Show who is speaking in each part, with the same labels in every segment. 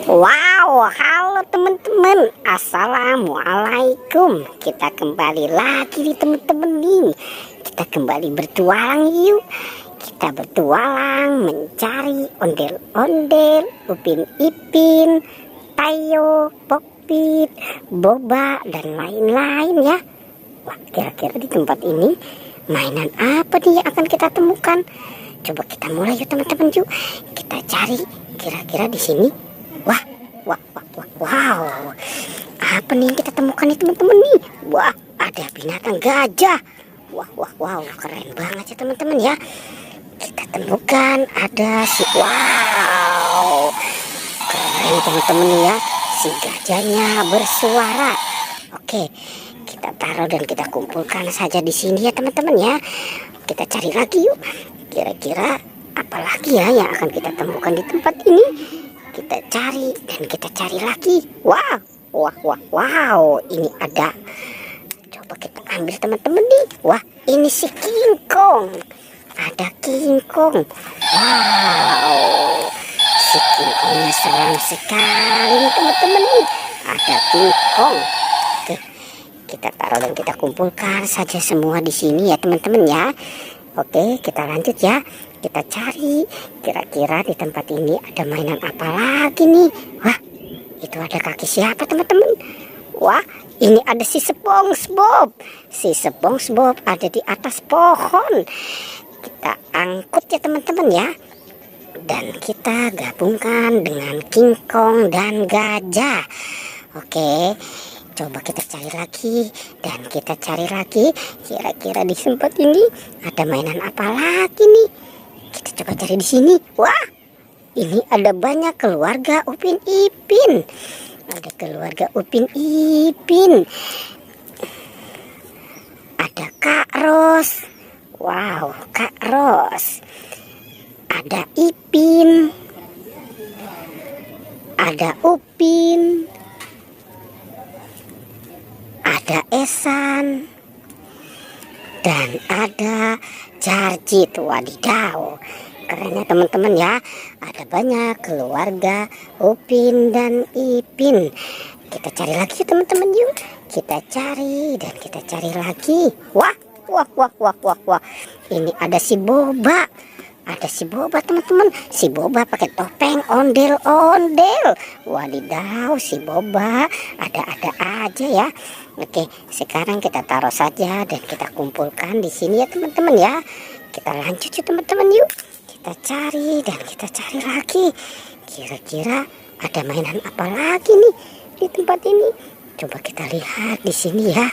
Speaker 1: Wow, halo teman-teman, assalamualaikum. Kita kembali lagi nih teman-teman nih. Kita kembali bertualang yuk. Kita bertualang mencari ondel-ondel, Upin Ipin, Tayo, Pokpit, Boba dan lain-lain ya. Wah, kira-kira di tempat ini mainan apa nih yang akan kita temukan? Coba kita mulai yuk teman-teman yuk. Kita cari kira-kira di sini. Wow, apa nih yang kita temukan nih teman-teman nih? Wah, ada binatang gajah. Wow, keren banget ya teman-teman ya. Kita temukan ada wow, keren teman-teman ya. Si gajahnya bersuara. Oke, kita taruh dan kita kumpulkan saja di sini ya teman-teman ya. Kita cari lagi yuk. Kira-kira apa lagi ya yang akan kita temukan di tempat ini? Kita cari dan kita cari lagi. Wow, ini ada. Coba kita ambil teman-teman nih. Wah, ini si King Kong. Ada King Kong. Wow, si King Kongnya serem sekali nih teman-teman nih. Ada King Kong. Oke, kita taruh dan kita kumpulkan saja semua di sini ya teman-teman ya. Oke, kita lanjut ya. Kita cari kira-kira di tempat ini ada mainan apa lagi nih. Wah, itu ada kaki siapa teman-teman? Wah, ini ada si SpongeBob. Si SpongeBob ada di atas pohon. Kita angkut ya teman-teman ya. Dan kita gabungkan dengan King Kong dan gajah. Oke, coba kita cari lagi dan kita cari lagi. Kira-kira di tempat ini ada mainan apa lagi nih? Kita coba cari di sini. Wah, ini ada banyak keluarga Upin Ipin. Ada keluarga Upin Ipin. Ada Kak Ros. Wow, Kak Ros. Ada Ipin. Ada Upin. Ada Esan. Dan ada Jarjit. Wadidaw, keren ya teman-teman ya. Ada banyak keluarga Upin dan Ipin. Kita cari lagi teman-teman yuk. Kita cari dan kita cari lagi. Wah, ini ada si Boba. Ada si Boba teman-teman. Si Boba pakai topeng ondel-ondel. Wadidaw, si Boba ada-ada aja ya. Oke, sekarang kita taruh saja dan kita kumpulkan di sini ya teman-teman ya. Kita lanjut ya teman-teman yuk. Kita cari dan kita cari lagi. Kira-kira ada mainan apa lagi nih di tempat ini? Coba kita lihat di sini ya.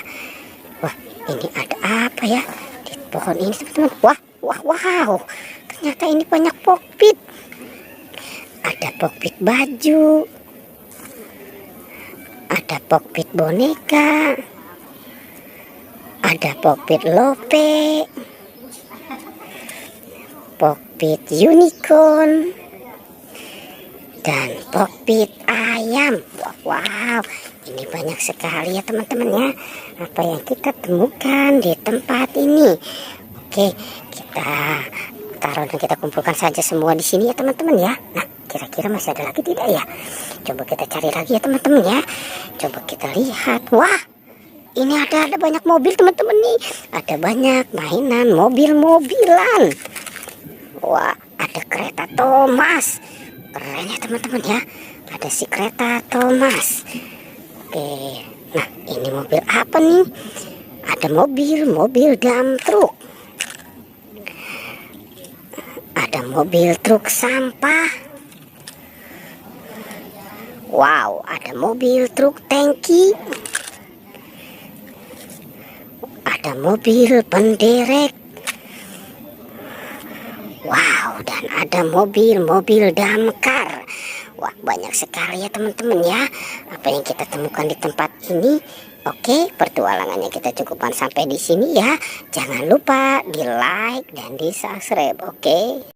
Speaker 1: Wah, ini ada apa ya di pohon ini teman-teman? Wow. Ternyata ini banyak Pokpit. Ada Pokpit baju. Ada Pokpit boneka. Ada Pokpit lope. Pokpit unicorn. Dan Pokpit ayam. Wow, ini banyak sekali ya teman-teman ya. Apa yang kita temukan di tempat ini. Oke, kita taruh dan kita kumpulkan saja semua di sini ya teman-teman ya. Nah, kira-kira masih ada lagi tidak ya? Coba kita cari lagi ya teman-teman ya. Coba kita lihat. Wah, ini ada banyak mobil teman-teman nih. Ada banyak mainan mobil-mobilan. Wah, ada kereta Thomas. Keren ya teman-teman ya. Ada si kereta Thomas. Oke, nah ini mobil apa nih? Ada mobil dump truck. Ada mobil truk sampah. Wow, ada mobil truk tangki. Ada mobil penderek. Wow, dan ada mobil damkar. Wah, banyak sekali ya teman-teman ya. Apa yang kita temukan di tempat ini. Oke, pertualangannya kita cukupkan sampai di sini ya. Jangan lupa di like dan di subscribe, oke?